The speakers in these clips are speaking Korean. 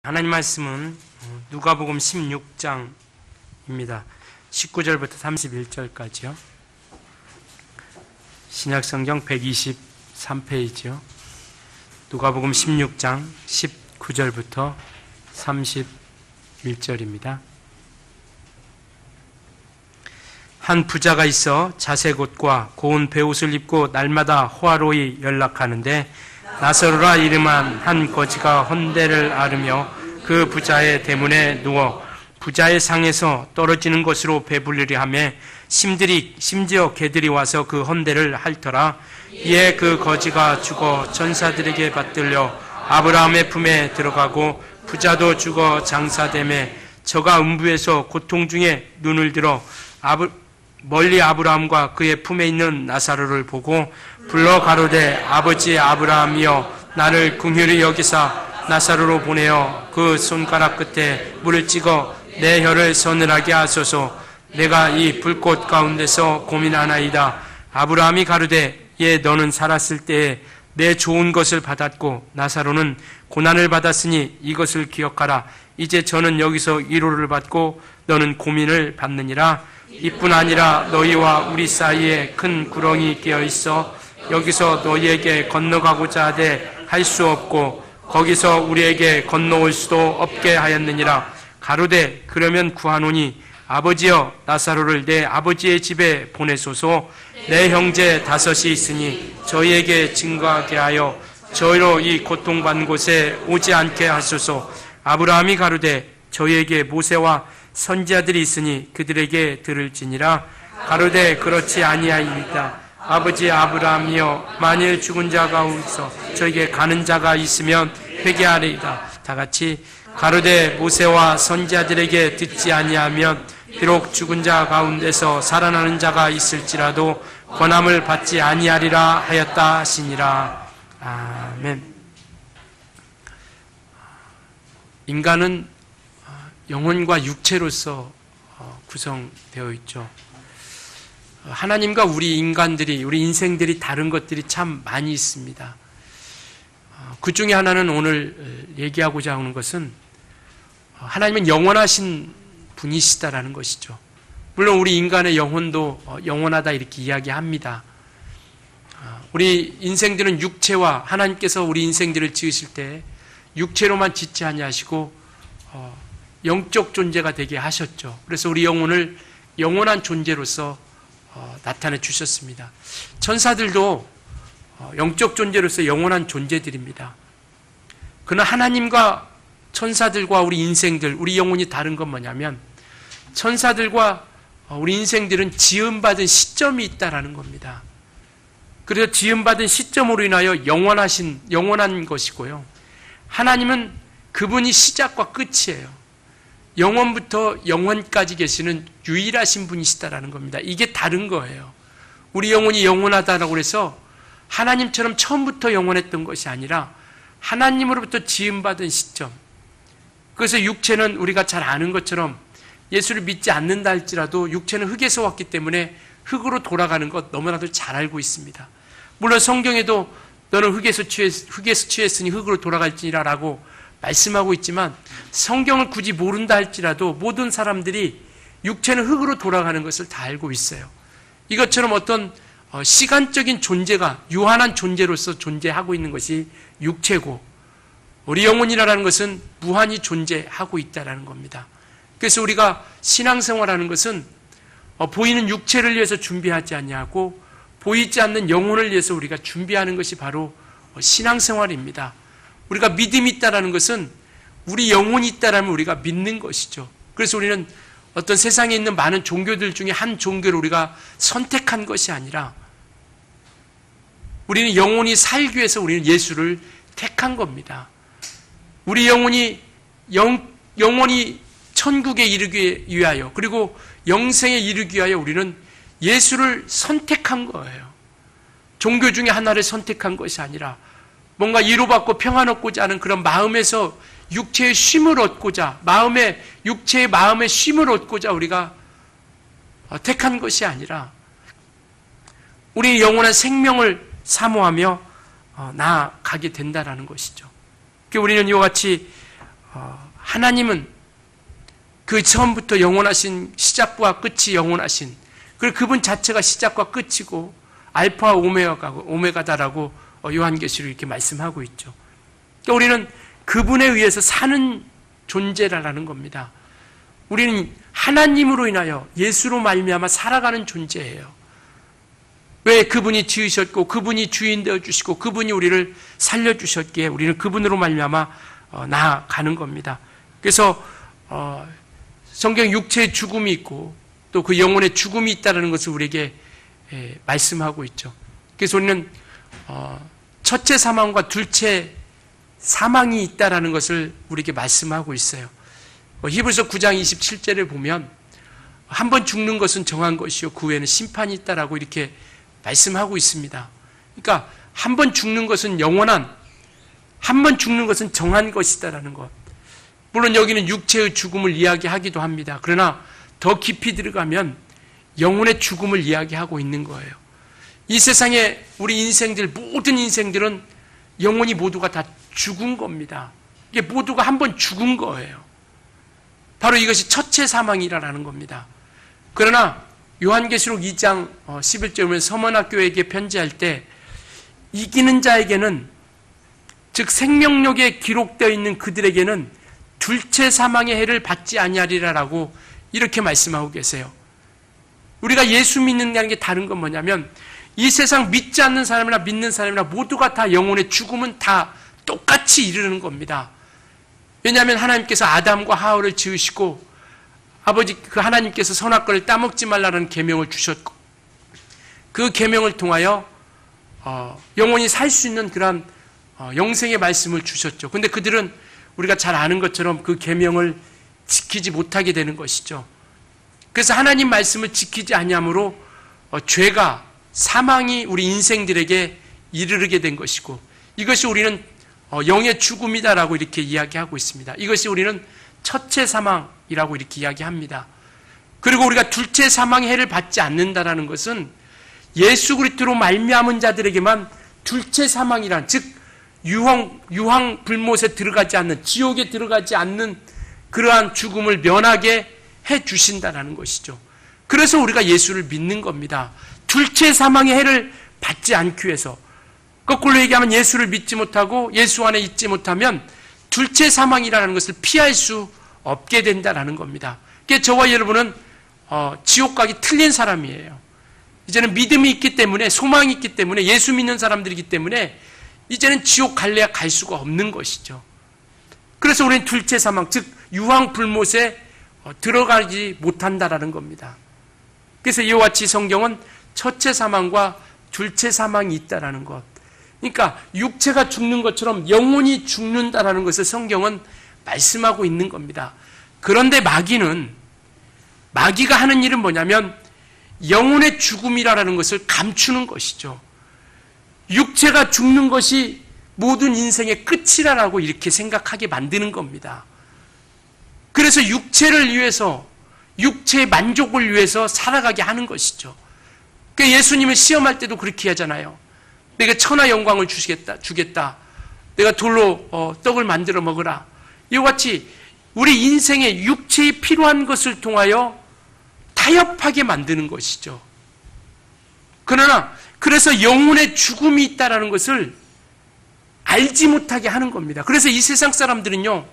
하나님 말씀은 누가복음 16장입니다. 19절부터 31절까지요. 신약성경 123페이지요. 누가복음 16장 19절부터 31절입니다. 한 부자가 있어 자색 옷과 고운 베옷을 입고 날마다 호화로이 연락하는데 나사로라 이름한 한 거지가 헌대를 앓으며 그 부자의 대문에 누워 부자의 상에서 떨어지는 것으로 배불리려 하며 심지어 개들이 와서 그 헌대를 핥더라. 이에 그 거지가 죽어 천사들에게 받들려 아브라함의 품에 들어가고 부자도 죽어 장사되매 저가 음부에서 고통 중에 눈을 들어 멀리 아브라함과 그의 품에 있는 나사로를 보고 불러 가로되 아버지 아브라함이여 나를 긍휼히 여기사 나사로로 보내어 그 손가락 끝에 물을 찍어 내 혀를 서늘하게 하소서. 내가 이 불꽃 가운데서 고민하나이다. 아브라함이 가로되 예 너는 살았을 때에 내 좋은 것을 받았고 나사로는 고난을 받았으니 이것을 기억하라. 이제 저는 여기서 위로를 받고 너는 고민을 받느니라. 이뿐 아니라 너희와 우리 사이에 큰 구렁이 끼어 있어 여기서 너희에게 건너가고자 하되 할 수 없고 거기서 우리에게 건너올 수도 없게 하였느니라. 가로되 그러면 구하노니 아버지여 나사로를 내 아버지의 집에 보내소서. 내 형제 5이 있으니 저희에게 증거하게 하여 저희로 이 고통받는 곳에 오지 않게 하소서. 아브라함이 가로되 저희에게 모세와 선지자들이 있으니 그들에게 들을지니라. 가로되 그렇지 아니하이다. 아버지 아브라함이여 만일 죽은 자 가운데서 저에게 가는 자가 있으면 회개하리이다. 다 같이 가로되 모세와 선지자들에게 듣지 아니하면 비록 죽은 자 가운데서 살아나는 자가 있을지라도 권함을 받지 아니하리라 하였다 하시니라. 아멘. 인간은 영혼과 육체로서 구성되어 있죠. 하나님과 우리 인간들이, 우리 인생들이 다른 것들이 참 많이 있습니다. 그 중에 하나는 오늘 얘기하고자 하는 것은 하나님은 영원하신 분이시다라는 것이죠. 물론 우리 인간의 영혼도 영원하다 이렇게 이야기합니다. 우리 인생들은 육체와 하나님께서 우리 인생들을 지으실 때 육체로만 짓지 아니하시고 영적 존재가 되게 하셨죠. 그래서 우리 영혼을 영원한 존재로서 나타내 주셨습니다. 천사들도 영적 존재로서 영원한 존재들입니다. 그러나 하나님과 천사들과 우리 인생들, 우리 영혼이 다른 건 뭐냐면 천사들과 우리 인생들은 지음받은 시점이 있다라는 겁니다. 그래서 지음받은 시점으로 인하여 영원한 것이고요. 하나님은 그분이 시작과 끝이에요. 영원부터 영원까지 계시는 유일하신 분이시다라는 겁니다. 이게 다른 거예요. 우리 영혼이 영원하다라고 해서 하나님처럼 처음부터 영원했던 것이 아니라 하나님으로부터 지음받은 시점. 그래서 육체는 우리가 잘 아는 것처럼 예수를 믿지 않는다 할지라도 육체는 흙에서 왔기 때문에 흙으로 돌아가는 것 너무나도 잘 알고 있습니다. 물론 성경에도 너는 흙에서 취했으니 흙으로 돌아갈지니라 라고 말씀하고 있지만 성경을 굳이 모른다 할지라도 모든 사람들이 육체는 흙으로 돌아가는 것을 다 알고 있어요. 이것처럼 어떤 시간적인 존재가 유한한 존재로서 존재하고 있는 것이 육체고 우리 영혼이라는 것은 무한히 존재하고 있다는 겁니다. 그래서 우리가 신앙생활하는 것은 보이는 육체를 위해서 준비하지 아니하고 보이지 않는 영혼을 위해서 우리가 준비하는 것이 바로 신앙생활입니다. 우리가 믿음이 있다는 것은 우리 영혼이 있다면 우리가 믿는 것이죠. 그래서 우리는 어떤 세상에 있는 많은 종교들 중에 한 종교를 우리가 선택한 것이 아니라 우리는 영혼이 살기 위해서 우리는 예수를 택한 겁니다. 우리 영혼이 천국에 이르기 위하여 그리고 영생에 이르기 위하여 우리는 예수를 선택한 거예요. 종교 중에 하나를 선택한 것이 아니라 뭔가 위로받고 평안 얻고자 하는 그런 마음에서 육체의 쉼을 얻고자 육체의 마음의 쉼을 얻고자 우리가 택한 것이 아니라 우리 영원한 생명을 사모하며 나아가게 된다라는 것이죠. 우리는 이와 같이 하나님은 그 처음부터 영원하신 시작과 끝이 영원하신, 그리고 그분 자체가 시작과 끝이고 알파와 오메가다라고 요한계시록 이렇게 말씀하고 있죠. 그러니까 우리는 그분에 의해서 사는 존재라는 겁니다. 우리는 하나님으로 인하여 예수로 말미암아 살아가는 존재예요. 왜? 그분이 지으셨고 그분이 주인 되어주시고 그분이 우리를 살려주셨기에 우리는 그분으로 말미암아 나아가는 겁니다. 그래서 성경 육체의 죽음이 있고 또 그 영혼의 죽음이 있다는 것을 우리에게 말씀하고 있죠. 그래서 우리는 첫째 사망과 둘째 사망이 있다는 것을 우리에게 말씀하고 있어요. 히브리서 9장 27절을 보면 한 번 죽는 것은 정한 것이요 그 후에는 심판이 있다라고 이렇게 말씀하고 있습니다. 그러니까 한 번 죽는 것은 영원한, 한 번 죽는 것은 정한 것이다라는 것. 물론 여기는 육체의 죽음을 이야기하기도 합니다. 그러나 더 깊이 들어가면 영혼의 죽음을 이야기하고 있는 거예요. 이 세상에 우리 인생들, 모든 인생들은 영혼이 모두가 다 죽은 겁니다. 이게 모두가 한 번 죽은 거예요. 바로 이것이 첫째 사망이라는 겁니다. 그러나 요한계시록 2장 11절에 보면 서머나 교회에게 편지할 때 이기는 자에게는, 즉 생명록에 기록되어 있는 그들에게는 둘째 사망의 해를 받지 아니하리라라고 이렇게 말씀하고 계세요. 우리가 예수 믿는다는 게 다른 건 뭐냐면 이 세상 믿지 않는 사람이나 믿는 사람이나 모두가 다 영혼의 죽음은 다 똑같이 이르는 겁니다. 왜냐하면 하나님께서 아담과 하와를 지으시고 아버지 그 하나님께서 선악과를 따먹지 말라는 계명을 주셨고 그 계명을 통하여 영원히 살 수 있는 그러한 영생의 말씀을 주셨죠. 그런데 그들은 우리가 잘 아는 것처럼 그 계명을 지키지 못하게 되는 것이죠. 그래서 하나님 말씀을 지키지 아니함으로 죄가, 사망이 우리 인생들에게 이르게 된 것이고 이것이 우리는 영의 죽음이다라고 이렇게 이야기하고 있습니다. 이것이 우리는 첫째 사망이라고 이렇게 이야기합니다. 그리고 우리가 둘째 사망의 해를 받지 않는다라는 것은 예수 그리스도로 말미암은 자들에게만 둘째 사망이란, 즉 유황 불못에 들어가지 않는, 지옥에 들어가지 않는 그러한 죽음을 면하게 해 주신다라는 것이죠. 그래서 우리가 예수를 믿는 겁니다. 둘째 사망의 해를 받지 않기 위해서. 거꾸로 얘기하면 예수를 믿지 못하고 예수 안에 있지 못하면 둘째 사망이라는 것을 피할 수 없게 된다는 겁니다. 그러니까 저와 여러분은 지옥 가기 틀린 사람이에요. 이제는 믿음이 있기 때문에, 소망이 있기 때문에, 예수 믿는 사람들이기 때문에 이제는 지옥 갈래야 갈 수가 없는 것이죠. 그래서 우리는 둘째 사망, 즉 유황 불못에 들어가지 못한다라는 겁니다. 그래서 이와 같이 성경은 첫째 사망과 둘째 사망이 있다라는 것. 그러니까 육체가 죽는 것처럼 영혼이 죽는다라는 것을 성경은 말씀하고 있는 겁니다. 그런데 마귀가 하는 일은 뭐냐면 영혼의 죽음이라는 것을 감추는 것이죠. 육체가 죽는 것이 모든 인생의 끝이라고 이렇게 생각하게 만드는 겁니다. 그래서 육체를 위해서, 육체의 만족을 위해서 살아가게 하는 것이죠. 그러니까 예수님을 시험할 때도 그렇게 하잖아요. 내가 천하 영광을 주겠다. 내가 돌로 떡을 만들어 먹으라. 이와 같이 우리 인생에 육체에 필요한 것을 통하여 타협하게 만드는 것이죠. 그러나 그래서 영혼의 죽음이 있다는 것을 알지 못하게 하는 겁니다. 그래서 이 세상 사람들은요,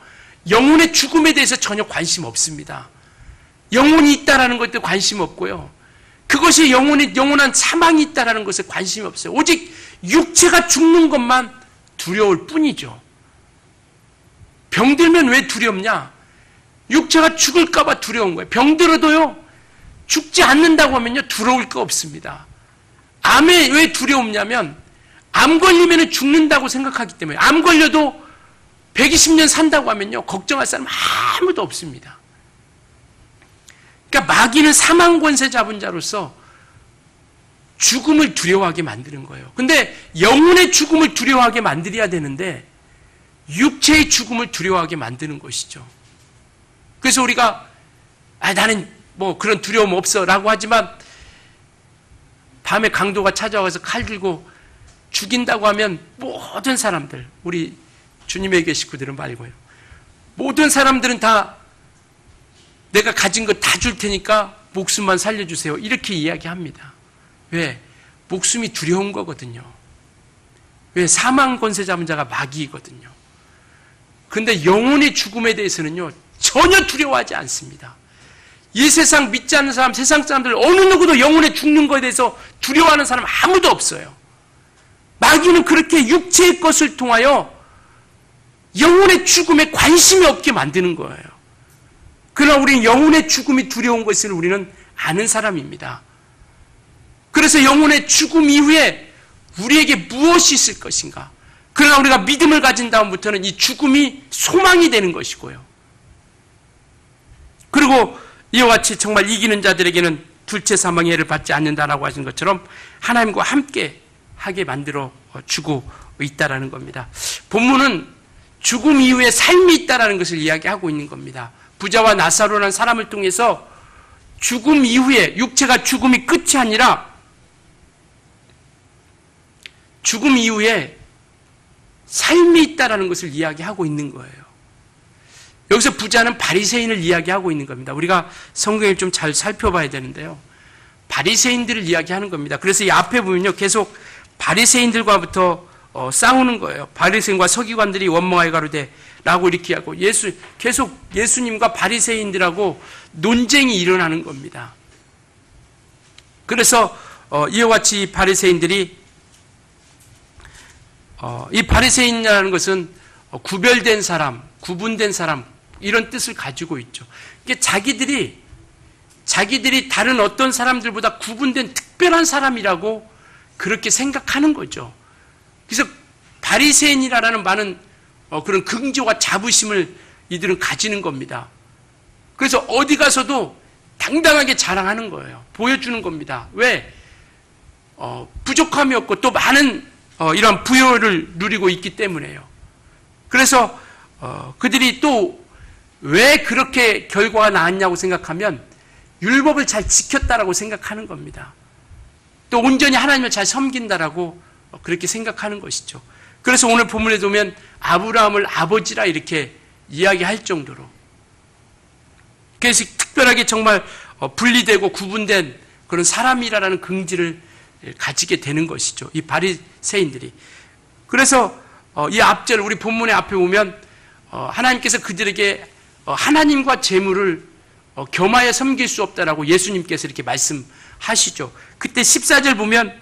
영혼의 죽음에 대해서 전혀 관심 없습니다. 영혼이 있다는 것도 관심 없고요. 그것이 영원한 사망이 있다는 것에 관심이 없어요. 오직 육체가 죽는 것만 두려울 뿐이죠. 병들면 왜 두렵냐? 육체가 죽을까봐 두려운 거예요. 병들어도요, 죽지 않는다고 하면요, 두려울 거 없습니다. 암에 왜 두려움냐면, 암 걸리면 죽는다고 생각하기 때문에, 암 걸려도 120년 산다고 하면요, 걱정할 사람 아무도 없습니다. 그러니까 마귀는 사망 권세 잡은 자로서 죽음을 두려워하게 만드는 거예요. 근데 영혼의 죽음을 두려워하게 만들어야 되는데 육체의 죽음을 두려워하게 만드는 것이죠. 그래서 우리가 나는 뭐 그런 두려움 없어 라고 하지만 밤에 강도가 찾아와서 칼 들고 죽인다고 하면 모든 사람들, 우리 주님의 식구들은 말고요, 모든 사람들은 다 내가 가진 거 다 줄 테니까 목숨만 살려주세요. 이렇게 이야기합니다. 왜? 목숨이 두려운 거거든요. 왜? 사망 권세 잡은 자가 마귀이거든요. 그런데 영혼의 죽음에 대해서는요, 전혀 두려워하지 않습니다. 이 세상 믿지 않는 사람, 세상 사람들 어느 누구도 영혼의 죽는 것에 대해서 두려워하는 사람 아무도 없어요. 마귀는 그렇게 육체의 것을 통하여 영혼의 죽음에 관심이 없게 만드는 거예요. 그러나 우리는 영혼의 죽음이 두려운 것을 우리는 아는 사람입니다. 그래서 영혼의 죽음 이후에 우리에게 무엇이 있을 것인가? 그러나 우리가 믿음을 가진 다음부터는 이 죽음이 소망이 되는 것이고요. 그리고 이와 같이 정말 이기는 자들에게는 둘째 사망의 해를 받지 않는다라고 하신 것처럼 하나님과 함께 하게 만들어 주고 있다라는 겁니다. 본문은 죽음 이후에 삶이 있다라는 것을 이야기하고 있는 겁니다. 부자와 나사로라는 사람을 통해서 죽음 이후에 육체가 죽음이 끝이 아니라 죽음 이후에 삶이 있다라는 것을 이야기하고 있는 거예요. 여기서 부자는 바리새인을 이야기하고 있는 겁니다. 우리가 성경을 좀 잘 살펴봐야 되는데요. 바리새인들을 이야기하는 겁니다. 그래서 이 앞에 보면요, 계속 바리새인들과부터 싸우는 거예요. 바리새인과 서기관들이 원망하여 가로되 라고 이렇게 하고 계속 예수님과 바리새인들하고 논쟁이 일어나는 겁니다. 그래서 이와 같이 바리새인들이 이 바리새인이라는 것은 구별된 사람, 구분된 사람 이런 뜻을 가지고 있죠. 이게 자기들이 다른 어떤 사람들보다 구분된 특별한 사람이라고 그렇게 생각하는 거죠. 그래서 바리새인이라는 많은 그런 긍지와 자부심을 이들은 가지는 겁니다. 그래서 어디 가서도 당당하게 자랑하는 거예요. 보여주는 겁니다. 왜? 부족함이 없고 또 많은 이런 부여를 누리고 있기 때문에요. 그래서 그들이 또 왜 그렇게 결과가 나왔냐고 생각하면 율법을 잘 지켰다라고 생각하는 겁니다. 또 온전히 하나님을 잘 섬긴다라고 그렇게 생각하는 것이죠. 그래서 오늘 본문에 보면 아브라함을 아버지라 이렇게 이야기할 정도로, 그래서 특별하게 정말 분리되고 구분된 그런 사람이라는 긍지를 가지게 되는 것이죠. 이 바리새인들이. 그래서 이 앞절 우리 본문의 앞에 보면 하나님께서 그들에게 하나님과 재물을 겸하여 섬길 수 없다라고 예수님께서 이렇게 말씀하시죠. 그때 14절 보면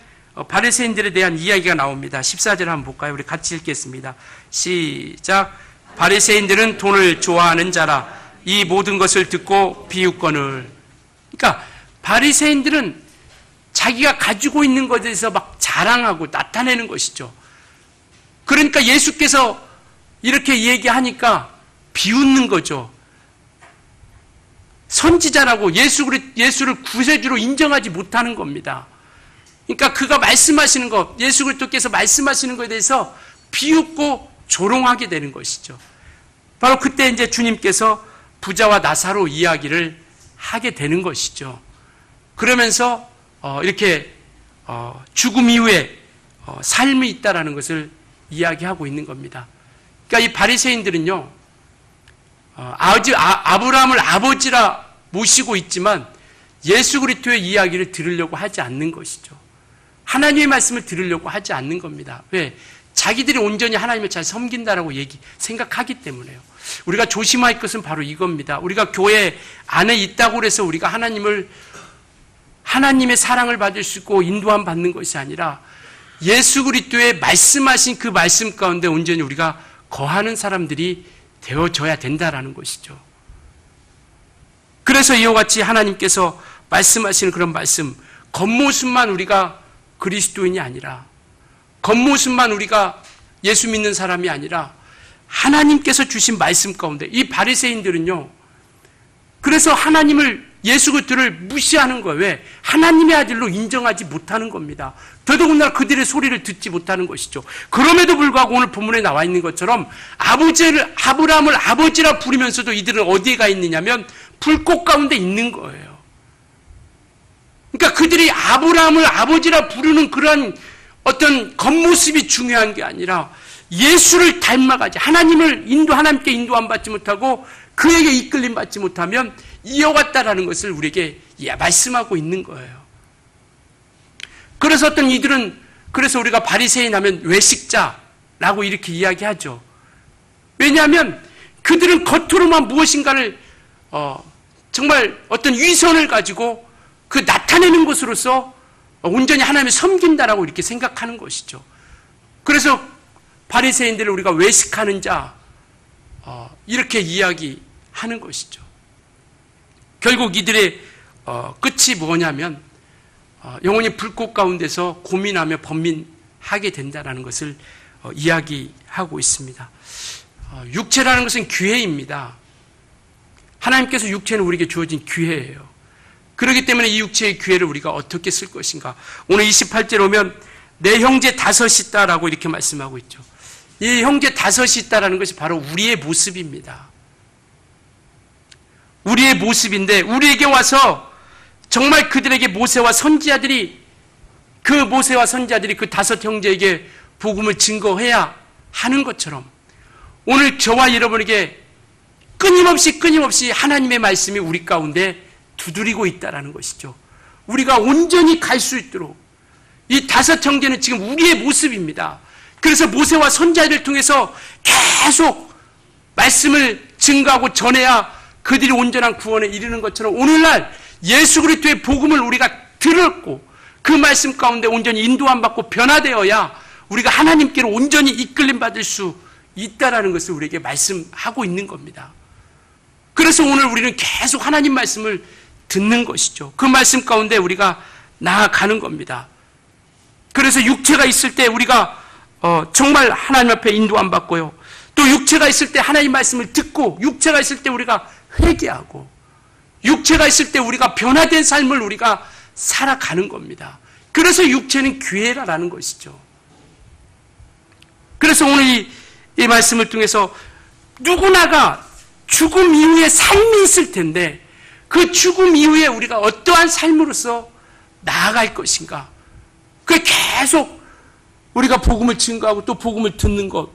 바리새인들에 대한 이야기가 나옵니다. 14절 한번 볼까요? 우리 같이 읽겠습니다. 시작. 바리새인들은 돈을 좋아하는 자라 이 모든 것을 듣고 비웃거늘. 그러니까 바리새인들은 자기가 가지고 있는 것에 대해서 막 자랑하고 나타내는 것이죠. 그러니까 예수께서 이렇게 얘기하니까 비웃는 거죠. 선지자라고 예수를 구세주로 인정하지 못하는 겁니다. 그러니까 그가 말씀하시는 것, 예수 그리스도께서 말씀하시는 것에 대해서 비웃고 조롱하게 되는 것이죠. 바로 그때 이제 주님께서 부자와 나사로 이야기를 하게 되는 것이죠. 그러면서 이렇게 죽음 이후에 삶이 있다라는 것을 이야기하고 있는 겁니다. 그러니까 이 바리새인들은요, 아브라함을 아버지라 모시고 있지만 예수 그리스도의 이야기를 들으려고 하지 않는 것이죠. 하나님의 말씀을 들으려고 하지 않는 겁니다. 왜? 자기들이 온전히 하나님을 잘 섬긴다라고 생각하기 때문에요. 우리가 조심할 것은 바로 이겁니다. 우리가 교회 안에 있다고 해서 우리가 하나님의 사랑을 받을 수 있고 인도함 받는 것이 아니라 예수 그리스도의 말씀하신 그 말씀 가운데 온전히 우리가 거하는 사람들이 되어져야 된다라는 것이죠. 그래서 이와 같이 하나님께서 말씀하시는 그런 말씀, 겉모습만 우리가 그리스도인이 아니라, 겉모습만 우리가 예수 믿는 사람이 아니라 하나님께서 주신 말씀 가운데, 이 바리새인들은요, 그래서 하나님을, 예수 그리스도를 무시하는 거예요. 왜? 하나님의 아들로 인정하지 못하는 겁니다. 더더군다나 그들의 소리를 듣지 못하는 것이죠. 그럼에도 불구하고 오늘 본문에 나와 있는 것처럼 아브라함을 아버지라 부르면서도 이들은 어디에 가 있느냐면 불꽃 가운데 있는 거예요. 그러니까 그들이 아브라함을 아버지라 부르는 그러한 어떤 겉모습이 중요한 게 아니라 예수를 닮아가지, 하나님께 인도함 받지 못하고 그에게 이끌림 받지 못하면 이와 같다라는 것을 우리에게 말씀하고 있는 거예요. 그래서 어떤 이들은, 그래서 우리가 바리새인 하면 외식자라고 이렇게 이야기하죠. 왜냐하면 그들은 겉으로만 무엇인가를 정말 어떤 위선을 가지고 그 나타내는 것으로서 온전히 하나님을 섬긴다라고 이렇게 생각하는 것이죠. 그래서 바리새인들을 우리가 외식하는 자 이렇게 이야기하는 것이죠. 결국 이들의 끝이 뭐냐면 영원히 불꽃 가운데서 고민하며 번민하게 된다는 것을 이야기하고 있습니다. 육체라는 것은 기회입니다. 하나님께서 육체는 우리에게 주어진 기회예요. 그렇기 때문에 이 육체의 기회를 우리가 어떻게 쓸 것인가. 오늘 28절 오면 내 형제 다섯이 있다라고 이렇게 말씀하고 있죠. 이 형제 다섯이 있다라는 것이 바로 우리의 모습입니다. 우리의 모습인데 우리에게 와서 정말 그들에게 모세와 선지자들이 그 다섯 형제에게 복음을 증거해야 하는 것처럼 오늘 저와 여러분에게 끊임없이 하나님의 말씀이 우리 가운데 두드리고 있다는 것이죠. 우리가 온전히 갈 수 있도록 이 다섯 형제는 지금 우리의 모습입니다. 그래서 모세와 선지자를 통해서 계속 말씀을 증거하고 전해야 그들이 온전한 구원에 이르는 것처럼 오늘날 예수 그리스도의 복음을 우리가 들었고 그 말씀 가운데 온전히 인도함 받고 변화되어야 우리가 하나님께로 온전히 이끌림 받을 수 있다라는 것을 우리에게 말씀하고 있는 겁니다. 그래서 오늘 우리는 계속 하나님 말씀을 듣는 것이죠. 그 말씀 가운데 우리가 나아가는 겁니다. 그래서 육체가 있을 때 우리가 정말 하나님 앞에 인도함 받고요. 또 육체가 있을 때 하나님 말씀을 듣고 육체가 있을 때 우리가 회개하고 육체가 있을 때 우리가 변화된 삶을 우리가 살아가는 겁니다. 그래서 육체는 기회라는 것이죠. 그래서 오늘 이 말씀을 통해서 누구나가 죽음 이후에 삶이 있을 텐데 그 죽음 이후에 우리가 어떠한 삶으로서 나아갈 것인가. 그게 계속 우리가 복음을 증거하고 또 복음을 듣는 것.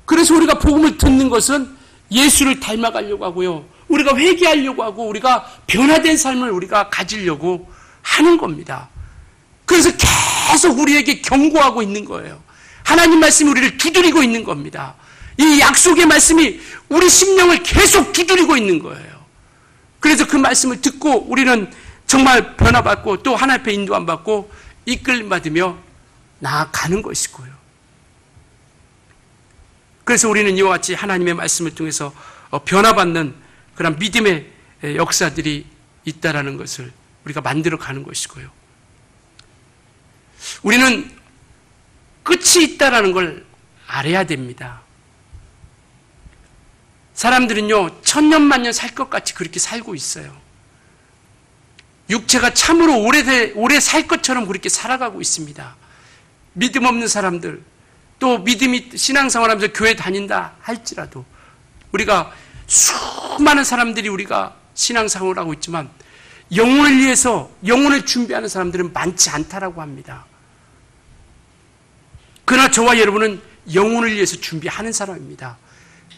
그래서 우리가 복음을 듣는 것은 예수를 닮아가려고 하고요. 우리가 회개하려고 하고 우리가 변화된 삶을 우리가 가지려고 하는 겁니다. 그래서 계속 우리에게 경고하고 있는 거예요. 하나님 말씀이 우리를 두드리고 있는 겁니다. 이 약속의 말씀이 우리 심령을 계속 두드리고 있는 거예요. 그래서 그 말씀을 듣고 우리는 정말 변화받고 또 하나님 앞에 인도함 받고 이끌림 받으며 나아가는 것이고요. 그래서 우리는 이와 같이 하나님의 말씀을 통해서 변화받는 그런 믿음의 역사들이 있다라는 것을 우리가 만들어가는 것이고요. 우리는 끝이 있다라는 걸 알아야 됩니다. 사람들은요, 천년만년 살 것 같이 그렇게 살고 있어요. 육체가 참으로 오래 살 것처럼 그렇게 살아가고 있습니다. 믿음 없는 사람들, 또 믿음이 신앙생활하면서 교회 다닌다 할지라도 우리가 수많은 사람들이 우리가 신앙생활을 하고 있지만 영혼을 위해서 영혼을 준비하는 사람들은 많지 않다라고 합니다. 그러나 저와 여러분은 영혼을 위해서 준비하는 사람입니다.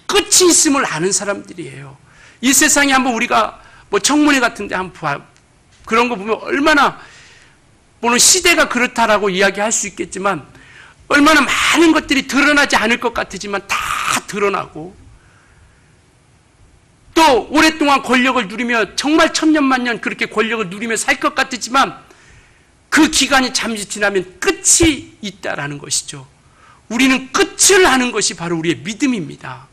끝이 있음을 아는 사람들이에요. 이 세상에 한번 우리가 청문회 같은데 한번 그런 거 보면 얼마나 물론 시대가 그렇다라고 이야기할 수 있겠지만 얼마나 많은 것들이 드러나지 않을 것 같지만 다 드러나고 또 오랫동안 권력을 누리며 정말 천년만년 그렇게 권력을 누리며 살 것 같지만 그 기간이 잠시 지나면 끝이 있다라는 것이죠. 우리는 끝을 아는 것이 바로 우리의 믿음입니다.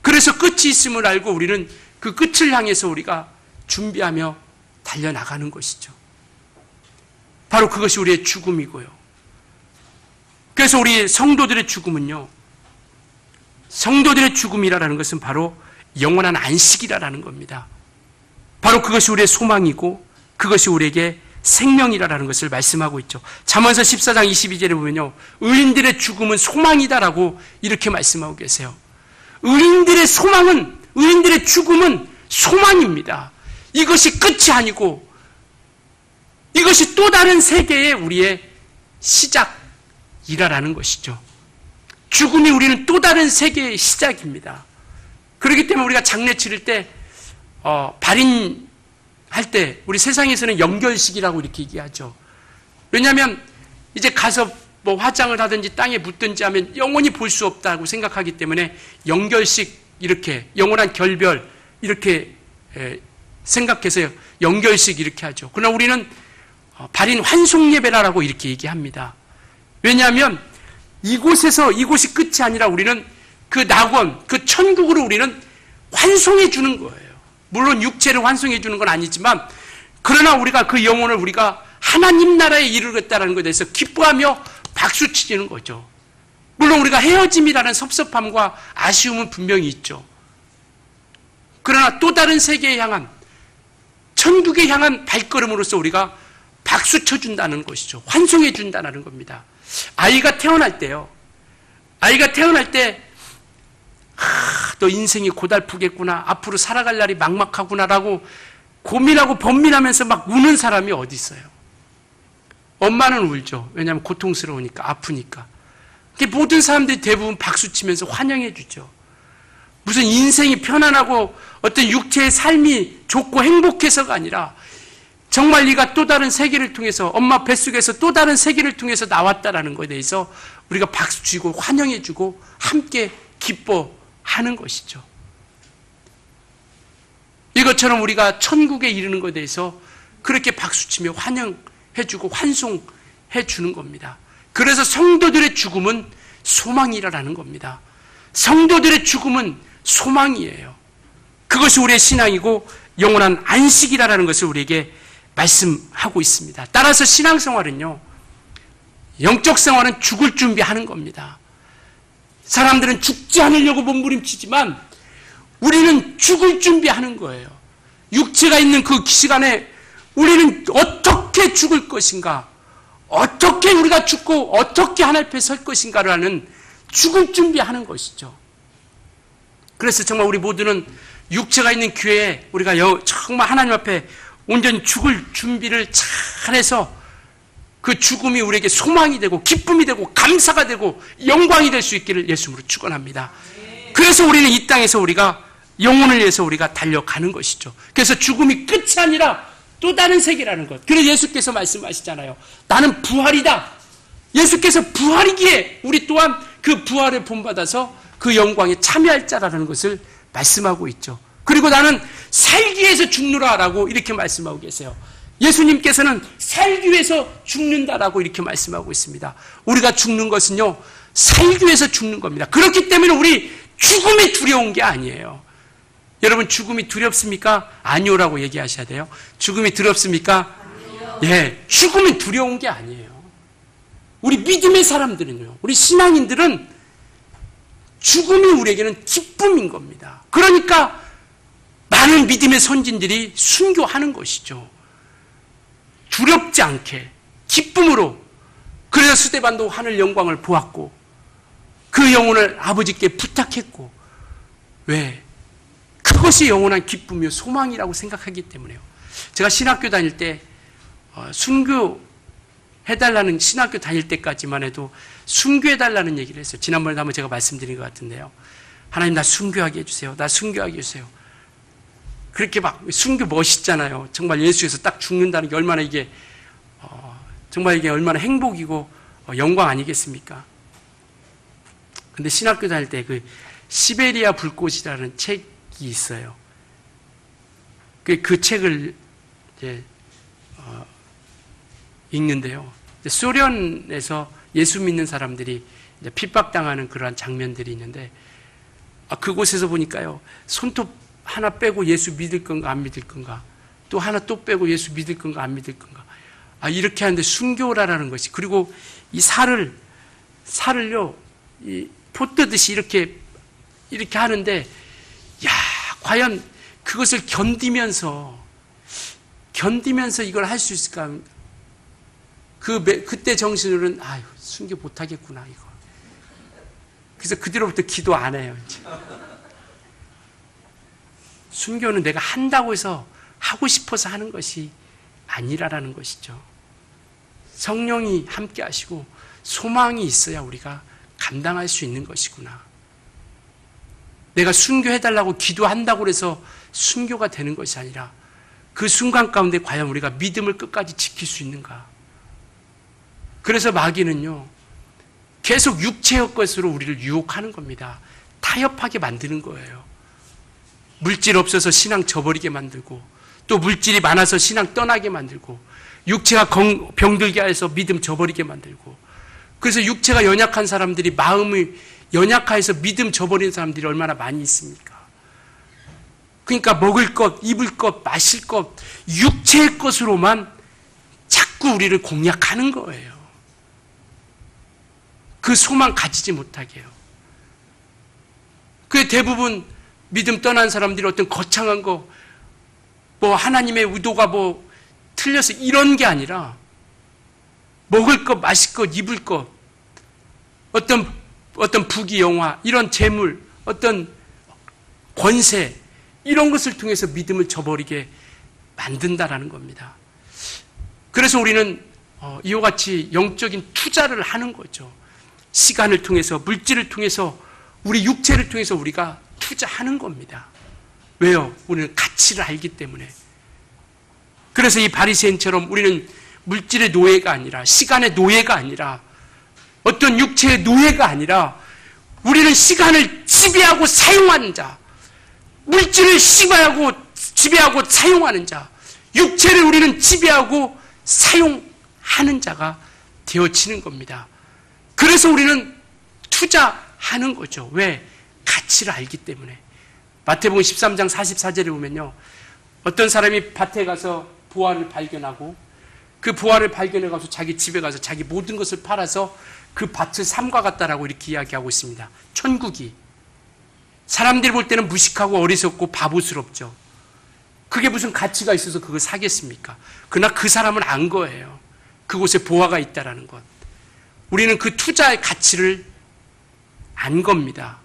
그래서 끝이 있음을 알고 우리는 그 끝을 향해서 우리가 준비하며 달려나가는 것이죠. 바로 그것이 우리의 죽음이고요. 그래서 우리 성도들의 죽음은요, 성도들의 죽음이라는 것은 바로 영원한 안식이라는 겁니다. 바로 그것이 우리의 소망이고 그것이 우리에게 생명이라는 것을 말씀하고 있죠. 잠언서 14장 22절에 보면요, 의인들의 죽음은 소망이다라고 이렇게 말씀하고 계세요. 의인들의 죽음은 소망입니다. 이것이 끝이 아니고 이것이 또 다른 세계의 우리의 시작이라는 것이죠. 죽음이 우리는 또 다른 세계의 시작입니다. 그렇기 때문에 우리가 장례 치를 때 발인할 때 우리 세상에서는 연결식이라고 이렇게 얘기하죠. 왜냐하면 이제 가서 뭐 화장을 하든지 땅에 묻든지 하면 영원히 볼 수 없다고 생각하기 때문에 연결식, 이렇게 영원한 결별 이렇게 생각해서 연결식 이렇게 하죠. 그러나 우리는 발인 환송 예배라고 이렇게 얘기합니다. 왜냐하면 이곳이 끝이 아니라 우리는 그 낙원, 그 천국으로 우리는 환송해 주는 거예요. 물론 육체를 환송해 주는 건 아니지만, 그러나 우리가 그 영혼을 우리가 하나님 나라에 이르겠다는 것에 대해서 기뻐하며 박수 치는 거죠. 물론 우리가 헤어짐이라는 섭섭함과 아쉬움은 분명히 있죠. 그러나 또 다른 세계에 향한, 천국에 향한 발걸음으로써 우리가 박수 쳐준다는 것이죠. 환송해 준다는 겁니다. 아이가 태어날 때요. 아이가 태어날 때, 너 인생이 고달프겠구나. 앞으로 살아갈 날이 막막하구나라고 고민하고 번민하면서 막 우는 사람이 어디 있어요? 엄마는 울죠. 왜냐하면 고통스러우니까, 아프니까. 모든 사람들이 대부분 박수 치면서 환영해 주죠. 무슨 인생이 편안하고 어떤 육체의 삶이 좋고 행복해서가 아니라 정말 네가 또 다른 세계를 통해서, 엄마 뱃속에서 또 다른 세계를 통해서 나왔다라는 것에 대해서 우리가 박수 치고 환영해 주고 함께 기뻐하는 것이죠. 이것처럼 우리가 천국에 이르는 것에 대해서 그렇게 박수치며 환영해주고 환송해주는 겁니다. 그래서 성도들의 죽음은 소망이라는 겁니다. 성도들의 죽음은 소망이에요. 그것이 우리의 신앙이고 영원한 안식이라는 것을 우리에게 말씀하고 있습니다. 따라서 신앙생활은요, 영적 생활은 죽을 준비하는 겁니다. 사람들은 죽지 않으려고 몸부림치지만 우리는 죽을 준비하는 거예요. 육체가 있는 그 시간에 우리는 어떻게 죽을 것인가, 어떻게 우리가 죽고 어떻게 하나님 앞에 설 것인가를 하는 죽을 준비하는 것이죠. 그래서 정말 우리 모두는 육체가 있는 기회에 우리가 정말 하나님 앞에 온전히 죽을 준비를 잘해서 그 죽음이 우리에게 소망이 되고 기쁨이 되고 감사가 되고 영광이 될 수 있기를 예수님으로 축원합니다. 그래서 우리는 이 땅에서 우리가 영혼을 위해서 우리가 달려가는 것이죠. 그래서 죽음이 끝이 아니라 또 다른 세계라는 것. 그래서 예수께서 말씀하시잖아요. 나는 부활이다. 예수께서 부활이기에 우리 또한 그 부활을 본받아서 그 영광에 참여할 자라는 것을 말씀하고 있죠. 그리고 나는 살기 위해서 죽노라라고 이렇게 말씀하고 계세요. 예수님께서는 살기 위해서 죽는다라고 이렇게 말씀하고 있습니다. 우리가 죽는 것은요, 살기 위해서 죽는 겁니다. 그렇기 때문에 우리 죽음이 두려운 게 아니에요. 여러분, 죽음이 두렵습니까? 아니오라고 얘기하셔야 돼요. 죽음이 두렵습니까? 아니요. 예, 죽음이 두려운 게 아니에요. 우리 믿음의 사람들은요, 우리 신앙인들은 죽음이 우리에게는 기쁨인 겁니다. 그러니까 많은 믿음의 선진들이 순교하는 것이죠. 두렵지 않게 기쁨으로. 그래서 스데반도 하늘 영광을 보았고 그 영혼을 아버지께 부탁했고, 왜? 그것이 영원한 기쁨이요 소망이라고 생각하기 때문에요. 제가 신학교 다닐 때 순교해달라는, 신학교 다닐 때까지만 해도 순교해달라는 얘기를 했어요. 지난번에 한번 제가 말씀드린 것 같은데요. 하나님, 나 순교하게 해주세요. 나 순교하게 해주세요. 그렇게 막 순교 멋있잖아요. 정말 예수에서 딱 죽는다는 게 얼마나 이게 정말 이게 얼마나 행복이고 영광 아니겠습니까? 근데 신학교 다닐 때 그 시베리아 불꽃이라는 책이 있어요. 그 책을 이제 읽는데요. 소련에서 예수 믿는 사람들이 이제 핍박당하는 그러한 장면들이 있는데, 그곳에서 보니까요, 손톱 하나 빼고 예수 믿을 건가 안 믿을 건가, 또 하나 또 빼고 예수 믿을 건가 안 믿을 건가, 이렇게 하는데 순교라는 것이, 그리고 이 살을요 이 포 뜨듯이 이렇게 하는데, 야, 과연 그것을 견디면서 이걸 할 수 있을까? 그때 정신으로는 순교 못하겠구나 이거. 그래서 그 뒤로부터 기도 안 해요. 이제. 순교는 내가 한다고 해서 하고 싶어서 하는 것이 아니라라는 것이죠. 성령이 함께 하시고 소망이 있어야 우리가 감당할 수 있는 것이구나. 내가 순교해달라고 기도한다고 해서 순교가 되는 것이 아니라 그 순간 가운데 과연 우리가 믿음을 끝까지 지킬 수 있는가. 그래서 마귀는요, 계속 육체의 것으로 우리를 유혹하는 겁니다. 타협하게 만드는 거예요. 물질 없어서 신앙 저버리게 만들고, 또 물질이 많아서 신앙 떠나게 만들고, 육체가 병들게 해서 믿음 저버리게 만들고, 그래서 육체가 연약한 사람들이 마음이 연약해서 믿음 저버리는 사람들이 얼마나 많이 있습니까? 그러니까 먹을 것, 입을 것, 마실 것, 육체의 것으로만 자꾸 우리를 공략하는 거예요. 그 소망 가지지 못하게 해요. 그게 대부분 믿음 떠난 사람들이 어떤 거창한 거, 뭐 하나님의 의도가 뭐 틀려서 이런 게 아니라 먹을 것, 마실 것, 입을 것, 어떤 부귀 영화, 이런 재물, 어떤 권세, 이런 것을 통해서 믿음을 저버리게 만든다라는 겁니다. 그래서 우리는 이와 같이 영적인 투자를 하는 거죠. 시간을 통해서, 물질을 통해서, 우리 육체를 통해서 우리가 투자하는 겁니다. 왜요? 우리는 가치를 알기 때문에. 그래서 이 바리새인처럼 우리는 물질의 노예가 아니라, 시간의 노예가 아니라, 어떤 육체의 노예가 아니라, 우리는 시간을 지배하고 사용하는 자, 물질을 지배하고 사용하는 자, 육체를 우리는 지배하고 사용하는 자가 되어지는 겁니다. 그래서 우리는 투자하는 거죠. 왜? 가치를 알기 때문에. 마태복음 13장 44절에 보면요, 어떤 사람이 밭에 가서 보화를 발견하고 그 보화를 발견해 가서 자기 집에 가서 자기 모든 것을 팔아서 그 밭을 삼과 같다라고 이렇게 이야기하고 있습니다. 천국이 사람들이 볼 때는 무식하고 어리석고 바보스럽죠. 그게 무슨 가치가 있어서 그걸 사겠습니까? 그러나 그 사람은 안 거예요. 그곳에 보화가 있다라는 것. 우리는 그 투자의 가치를 안 겁니다.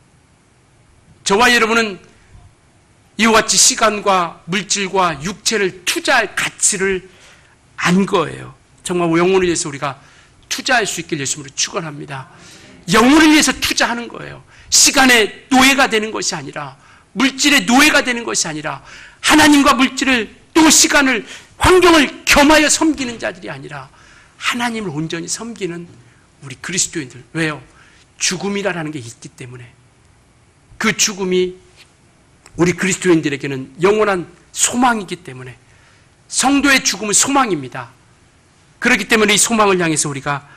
저와 여러분은 이와 같이 시간과 물질과 육체를 투자할 가치를 안 거예요. 정말 영혼을 위해서 우리가 투자할 수 있길 예수님으로 축원합니다. 영혼을 위해서 투자하는 거예요. 시간의 노예가 되는 것이 아니라, 물질의 노예가 되는 것이 아니라, 하나님과 물질을 또 시간을, 환경을 겸하여 섬기는 자들이 아니라 하나님을 온전히 섬기는 우리 그리스도인들. 왜요? 죽음이라는 게 있기 때문에. 그 죽음이 우리 그리스도인들에게는 영원한 소망이기 때문에, 성도의 죽음은 소망입니다. 그렇기 때문에 이 소망을 향해서 우리가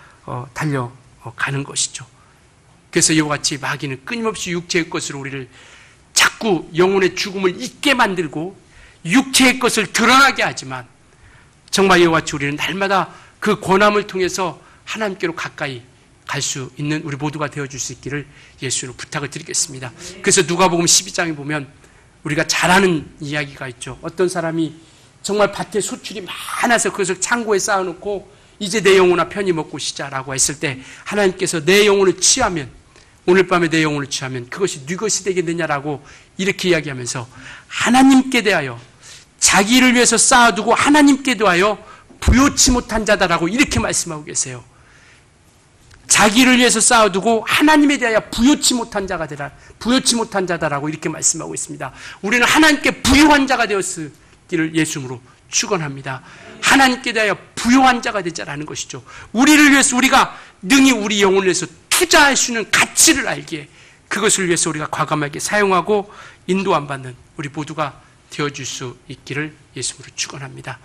달려가는 것이죠. 그래서 이와 같이 마귀는 끊임없이 육체의 것으로 우리를 자꾸 영혼의 죽음을 잊게 만들고 육체의 것을 드러나게 하지만, 정말 이와 같이 우리는 날마다 그 권함을 통해서 하나님께로 가까이 갈 수 있는 우리 모두가 되어줄 수 있기를 예수로 부탁을 드리겠습니다. 그래서 누가복음 12장에 보면 우리가 잘 아는 이야기가 있죠. 어떤 사람이 정말 밭에 소출이 많아서 그것을 창고에 쌓아놓고 이제 내 영혼아 편히 먹고 쉬자라고 했을 때 하나님께서 내 영혼을 취하면, 오늘 밤에 내 영혼을 취하면 그것이 네 것이 되겠느냐라고 이렇게 이야기하면서 하나님께 대하여, 자기를 위해서 쌓아두고 하나님께 대하여 부요치 못한 자다라고 이렇게 말씀하고 계세요. 자기를 위해서 쌓아두고 하나님에 대하여 부요치 못한 자가 되라, 부요치 못한 자다라고 이렇게 말씀하고 있습니다. 우리는 하나님께 부요한 자가 되었기를 예수님으로 축원합니다. 하나님께 대하여 부요한 자가 되자라는 것이죠. 우리를 위해서, 우리가 능히 우리 영혼을 위해서 투자할 수 있는 가치를 알기에 그것을 위해서 우리가 과감하게 사용하고 인도 안 받는 우리 모두가 되어줄 수 있기를 예수님으로 축원합니다.